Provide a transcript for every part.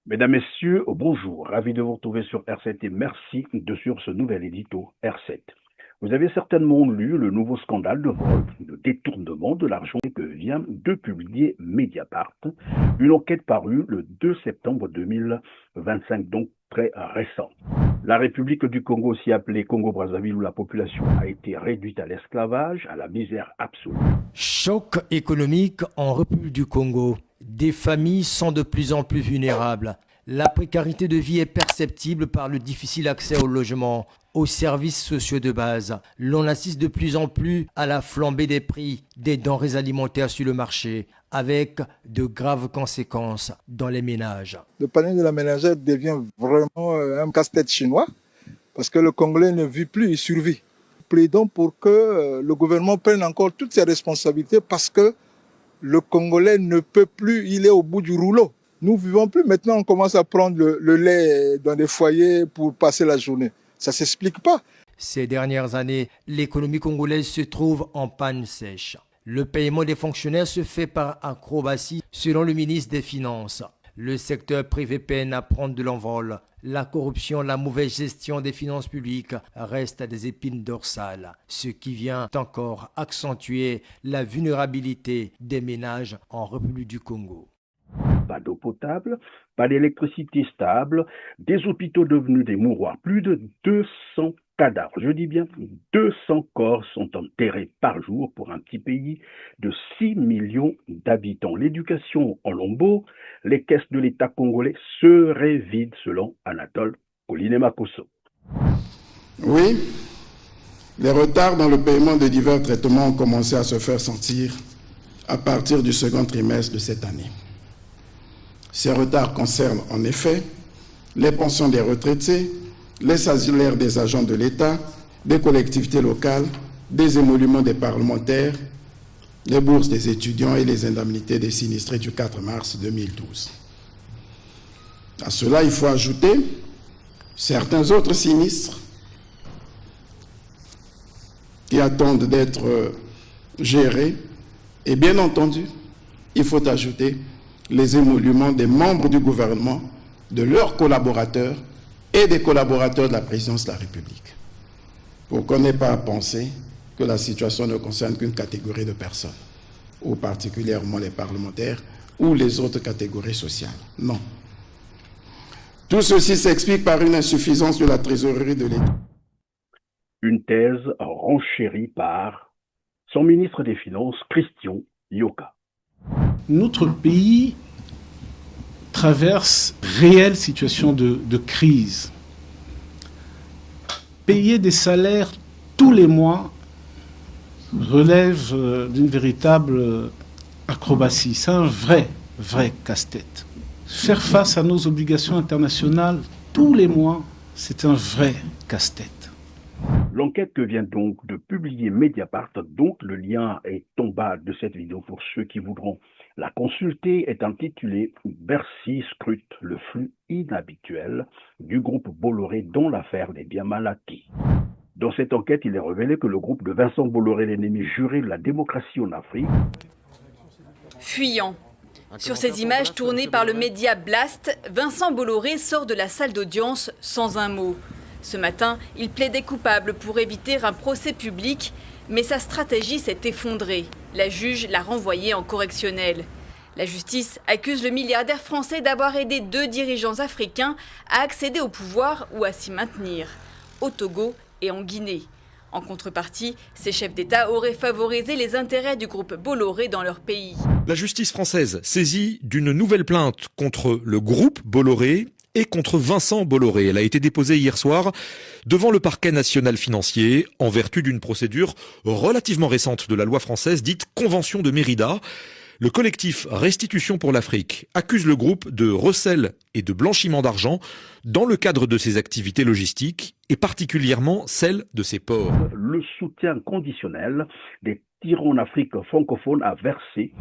Mesdames, Messieurs, bonjour. Ravi de vous retrouver sur R7 et merci de suivre ce nouvel édito R7. Vous avez certainement lu le nouveau scandale de vol, de détournement de l'argent que vient de publier Mediapart. Une enquête parue le 2 septembre 2025, donc très récent. La République du Congo, aussi appelée Congo-Brazzaville, où la population a été réduite à l'esclavage, à la misère absolue. Choc économique en République du Congo. Des familles sont de plus en plus vulnérables. La précarité de vie est perceptible par le difficile accès au logement, aux services sociaux de base. L'on assiste de plus en plus à la flambée des prix des denrées alimentaires sur le marché, avec de graves conséquences dans les ménages. Le panier de la ménagère devient vraiment un casse-tête chinois parce que le Congolais ne vit plus, il survit. Plaidons pour que le gouvernement prenne encore toutes ses responsabilités parce que le Congolais ne peut plus, il est au bout du rouleau. Nous ne vivons plus. Maintenant, on commence à prendre le lait dans des foyers pour passer la journée. Ça ne s'explique pas. Ces dernières années, l'économie congolaise se trouve en panne sèche. Le paiement des fonctionnaires se fait par acrobatie, selon le ministre des Finances. Le secteur privé peine à prendre de l'envol. La corruption, la mauvaise gestion des finances publiques restent des épines dorsales, ce qui vient encore accentuer la vulnérabilité des ménages en République du Congo. Pas d'eau potable, pas d'électricité stable, des hôpitaux devenus des mouroirs. Plus de 200 cadavres, je dis bien 200 corps sont enterrés par jour pour un petit pays de 6 millions d'habitants. L'éducation en lambeaux, les caisses de l'État congolais seraient vides selon Anatole Koulinemakosso. Oui, les retards dans le paiement de divers traitements ont commencé à se faire sentir à partir du second trimestre de cette année. Ces retards concernent en effet les pensions des retraités, les salaires des agents de l'État, des collectivités locales, des émoluments des parlementaires, les bourses des étudiants et les indemnités des sinistrés du 4 mars 2012. À cela, il faut ajouter certains autres sinistres qui attendent d'être gérés. Et bien entendu, il faut ajouter les émoluments des membres du gouvernement, de leurs collaborateurs et des collaborateurs de la présidence de la République. Pour qu'on n'ait pas à penser que la situation ne concerne qu'une catégorie de personnes, ou particulièrement les parlementaires ou les autres catégories sociales. Non. Tout ceci s'explique par une insuffisance de la trésorerie de l'État. Une thèse renchérie par son ministre des Finances, Christian Yoka. Notre pays traverse réelle situation de crise. Payer des salaires tous les mois relève d'une véritable acrobatie. C'est un vrai casse-tête. Faire face à nos obligations internationales tous les mois, c'est un vrai casse-tête. L'enquête que vient donc de publier Mediapart, donc le lien est en bas de cette vidéo pour ceux qui voudront la consulter, est intitulée Bercy scrute le flux inhabituel du groupe Bolloré dans l'affaire des biens mal acquis. Dans cette enquête, il est révélé que le groupe de Vincent Bolloré, l'ennemi juré de la démocratie en Afrique, fuyant. Sur ces images tournées par le média Blast, Vincent Bolloré sort de la salle d'audience sans un mot. Ce matin, il plaidait coupable pour éviter un procès public, mais sa stratégie s'est effondrée. La juge l'a renvoyé en correctionnel. La justice accuse le milliardaire français d'avoir aidé 2 dirigeants africains à accéder au pouvoir ou à s'y maintenir, au Togo et en Guinée. En contrepartie, ces chefs d'État auraient favorisé les intérêts du groupe Bolloré dans leur pays. La justice française saisie d'une nouvelle plainte contre le groupe Bolloré et contre Vincent Bolloré. Elle a été déposée hier soir devant le parquet national financier en vertu d'une procédure relativement récente de la loi française dite Convention de Mérida. Le collectif Restitution pour l'Afrique accuse le groupe de recel et de blanchiment d'argent dans le cadre de ses activités logistiques et particulièrement celle de ses ports. Le soutien conditionnel des tyrans en Afrique francophone a versé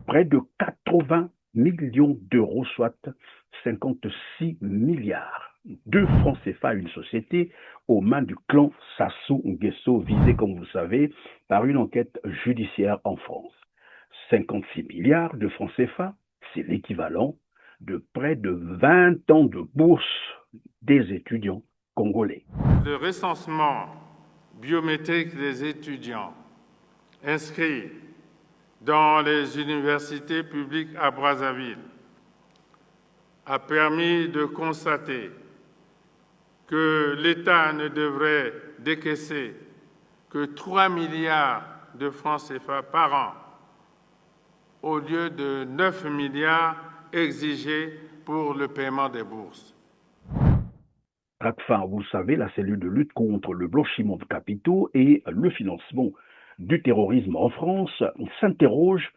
près de 80 millions d'euros, soit 56 milliards de francs CFA à une société aux mains du clan Sassou Nguesso, visé, comme vous savez, par une enquête judiciaire en France. 56 milliards de francs CFA, c'est l'équivalent de près de 20 ans de bourse des étudiants congolais. Le recensement biométrique des étudiants inscrits dans les universités publiques à Brazzaville a permis de constater que l'État ne devrait décaisser que 3 milliards de francs CFA par an au lieu de 9 milliards exigés pour le paiement des bourses. TRACFIN, vous le savez, la cellule de lutte contre le blanchiment de capitaux et le financement du terrorisme en France, s'interroge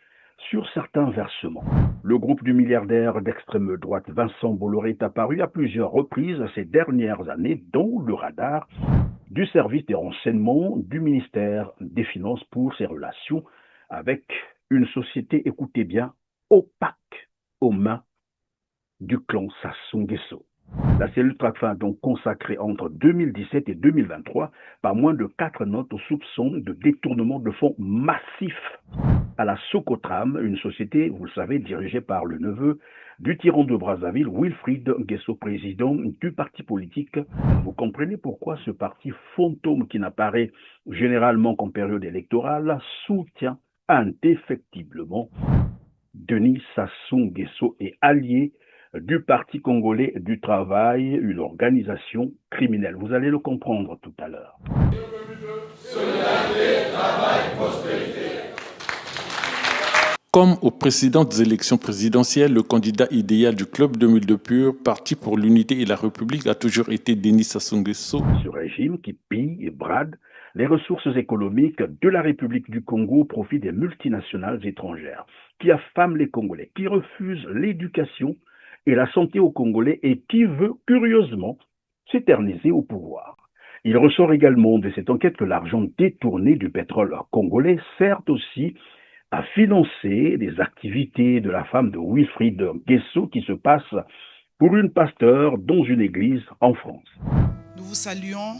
sur certains versements. Le groupe du milliardaire d'extrême droite Vincent Bolloré est apparu à plusieurs reprises ces dernières années dans le radar du service des renseignements du ministère des Finances pour ses relations avec une société, écoutez bien, opaque aux mains du clan Sassou Nguesso. La cellule TRACFIN a donc consacré entre 2017 et 2023 pas moins de 4 notes aux soupçons de détournement de fonds massifs à la Socotram, une société, vous le savez, dirigée par le neveu du tyran de Brazzaville, Wilfried Nguesso, président du parti politique. Vous comprenez pourquoi ce parti fantôme qui n'apparaît généralement qu'en période électorale soutient indéfectiblement Denis Sassou Nguesso et allié du Parti congolais du travail, une organisation criminelle. Vous allez le comprendre tout à l'heure. Solidarité, travail, prospérité. Comme aux précédentes élections présidentielles, le candidat idéal du Club 2002 Pur, Parti pour l'Unité et la République, a toujours été Denis Sassou Nguesso. Ce régime qui pille et brade les ressources économiques de la République du Congo au profit des multinationales étrangères, qui affament les Congolais, qui refusent l'éducation et la santé aux Congolais et qui veut, curieusement, s'éterniser au pouvoir. Il ressort également de cette enquête que l'argent détourné du pétrole congolais sert aussi à financer des activités de la femme de Wilfried Nguesso qui se passe pour une pasteur dans une église en France. Nous vous saluons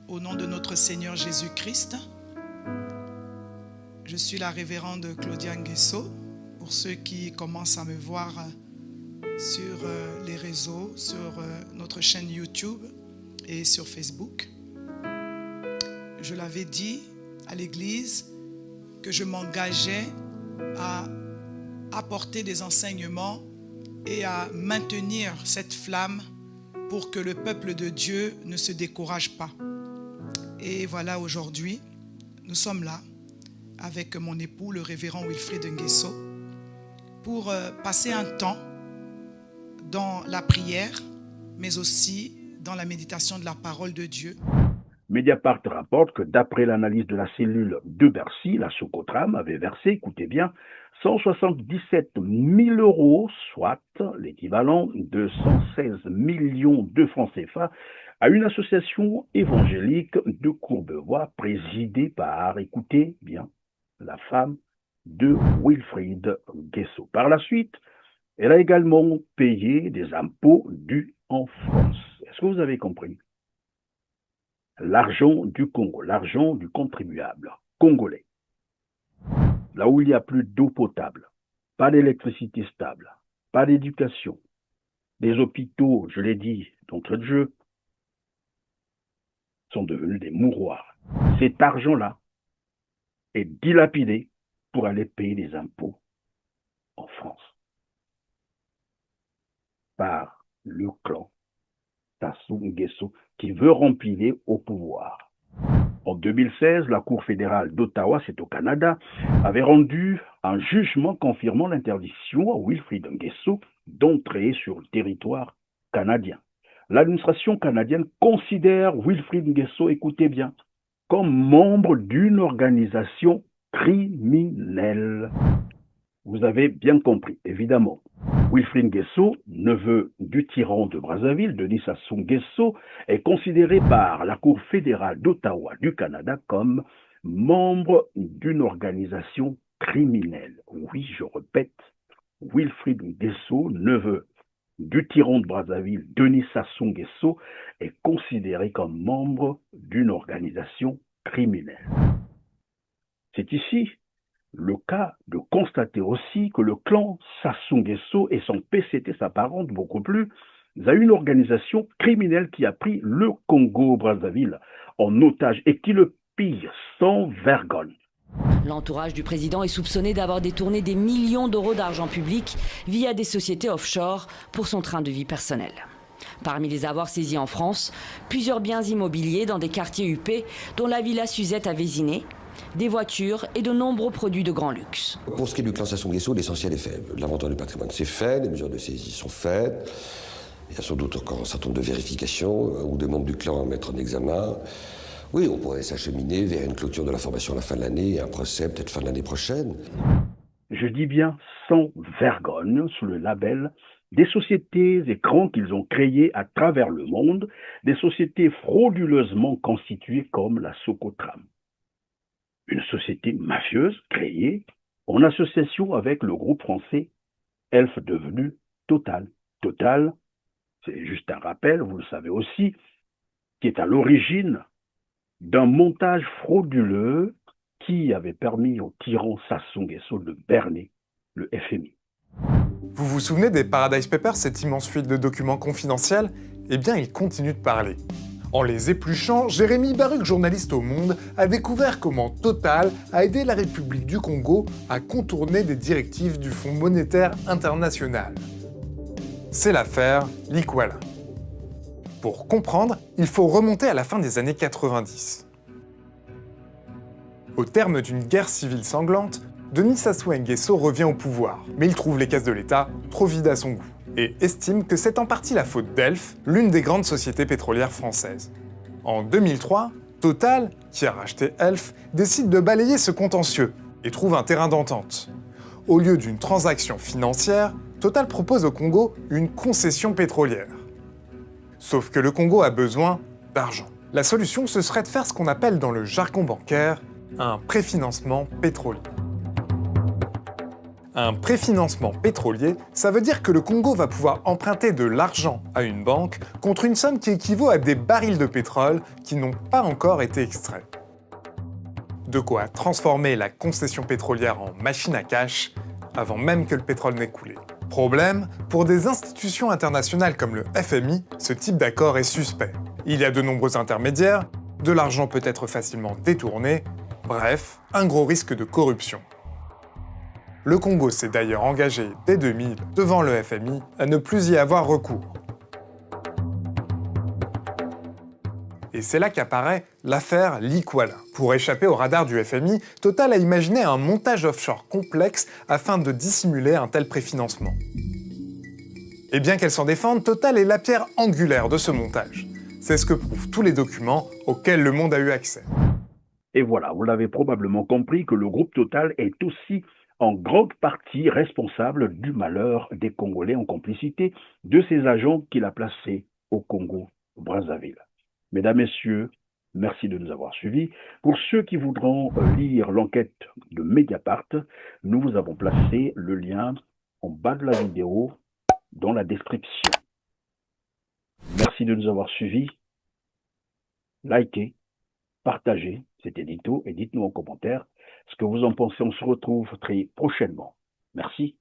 au nom de notre Seigneur Jésus-Christ. Je suis la révérende Claudia Nguesso. Pour ceux qui commencent à me voir sur les réseaux, sur notre chaîne YouTube et sur Facebook. Je l'avais dit à l'église que je m'engageais à apporter des enseignements et à maintenir cette flamme pour que le peuple de Dieu ne se décourage pas. Et voilà, aujourd'hui, nous sommes là avec mon époux, le révérend Wilfried Nguesso, pour passer un temps dans la prière, mais aussi dans la méditation de la parole de Dieu. Mediapart rapporte que d'après l'analyse de la cellule de Bercy, la Socotram avait versé, écoutez bien, 177 000 €, soit l'équivalent de 116 millions de francs CFA, à une association évangélique de Courbevoie présidée par, écoutez bien, la femme de Wilfried Nguesso. Par la suite, elle a également payé des impôts dus en France. Est-ce que vous avez compris? L'argent du Congo, l'argent du contribuable congolais. Là où il n'y a plus d'eau potable, pas d'électricité stable, pas d'éducation, des hôpitaux, je l'ai dit d'entrée de jeu, sont devenus des mouroirs. Cet argent-là est dilapidé pour aller payer des impôts en France par le clan Sassou Nguesso qui veut remplir au pouvoir. En 2016, la Cour fédérale d'Ottawa, c'est au Canada, avait rendu un jugement confirmant l'interdiction à Wilfried Nguesso d'entrer sur le territoire canadien. L'administration canadienne considère Wilfried Nguesso, écoutez bien, comme membre d'une organisation criminelle. Vous avez bien compris, évidemment. Wilfried Nguesso, neveu du tyran de Brazzaville, Denis Sassou Nguesso, est considéré par la Cour fédérale d'Ottawa du Canada comme membre d'une organisation criminelle. Oui, je répète, Wilfried Nguesso, neveu du tyran de Brazzaville, Denis Sassou Nguesso, est considéré comme membre d'une organisation criminelle. C'est ici le cas de constater aussi que le clan Sassou Nguesso et son PCT s'apparentent beaucoup plus à une organisation criminelle qui a pris le Congo-Brazzaville en otage et qui le pille sans vergogne. L'entourage du président est soupçonné d'avoir détourné des millions d'euros d'argent public via des sociétés offshore pour son train de vie personnel. Parmi les avoirs saisis en France, plusieurs biens immobiliers dans des quartiers huppés, dont la Villa Suzette à Vésiné, des voitures et de nombreux produits de grand luxe. Pour ce qui est du clan Sassou Nguesso, l'essentiel est fait. L'inventaire du patrimoine, c'est fait, les mesures de saisie sont faites. Il y a sans doute encore un certain nombre de vérifications ou des membres du clan à mettre en examen. Oui, on pourrait s'acheminer vers une clôture de l'information à la fin de l'année et un procès peut-être fin de l'année prochaine. Je dis bien sans vergogne, sous le label des sociétés écrans qu'ils ont créées à travers le monde, des sociétés frauduleusement constituées comme la Socotram. Une société mafieuse créée en association avec le groupe français Elf devenu Total. Total, c'est juste un rappel, vous le savez aussi, qui est à l'origine d'un montage frauduleux qui avait permis au tyran Sassou Nguesso de berner le FMI. Vous vous souvenez des Paradise Papers, cette immense fuite de documents confidentiels? Eh bien, ils continuent de parler. En les épluchant, Jérémy Baruch, journaliste au Monde, a découvert comment Total a aidé la République du Congo à contourner des directives du Fonds monétaire international. C'est l'affaire Likwala. Pour comprendre, il faut remonter à la fin des années 90. Au terme d'une guerre civile sanglante, Denis Sassou Nguesso revient au pouvoir, mais il trouve les caisses de l'État trop vides à son goût, et estime que c'est en partie la faute d'Elf, l'une des grandes sociétés pétrolières françaises. En 2003, Total, qui a racheté Elf, décide de balayer ce contentieux et trouve un terrain d'entente. Au lieu d'une transaction financière, Total propose au Congo une concession pétrolière. Sauf que le Congo a besoin d'argent. La solution, ce serait de faire ce qu'on appelle dans le jargon bancaire un préfinancement pétrolier. Un préfinancement pétrolier, ça veut dire que le Congo va pouvoir emprunter de l'argent à une banque contre une somme qui équivaut à des barils de pétrole qui n'ont pas encore été extraits. De quoi transformer la concession pétrolière en machine à cash avant même que le pétrole n'ait coulé. Problème, pour des institutions internationales comme le FMI, ce type d'accord est suspect. Il y a de nombreux intermédiaires, de l'argent peut être facilement détourné, bref, un gros risque de corruption. Le Congo s'est d'ailleurs engagé dès 2000 devant le FMI à ne plus y avoir recours. Et c'est là qu'apparaît l'affaire Likwala. Pour échapper au radar du FMI, Total a imaginé un montage offshore complexe afin de dissimuler un tel préfinancement. Et bien qu'elle s'en défende, Total est la pierre angulaire de ce montage. C'est ce que prouvent tous les documents auxquels le monde a eu accès. Et voilà, vous l'avez probablement compris que le groupe Total est aussi en grande partie responsable du malheur des Congolais en complicité de ces agents qu'il a placés au Congo-Brazzaville. Mesdames, Messieurs, merci de nous avoir suivis. Pour ceux qui voudront lire l'enquête de Mediapart, nous vous avons placé le lien en bas de la vidéo dans la description. Merci de nous avoir suivis. Likez, partagez cet édito et dites-nous en commentaire ce que vous en pensez. On se retrouve très prochainement. Merci.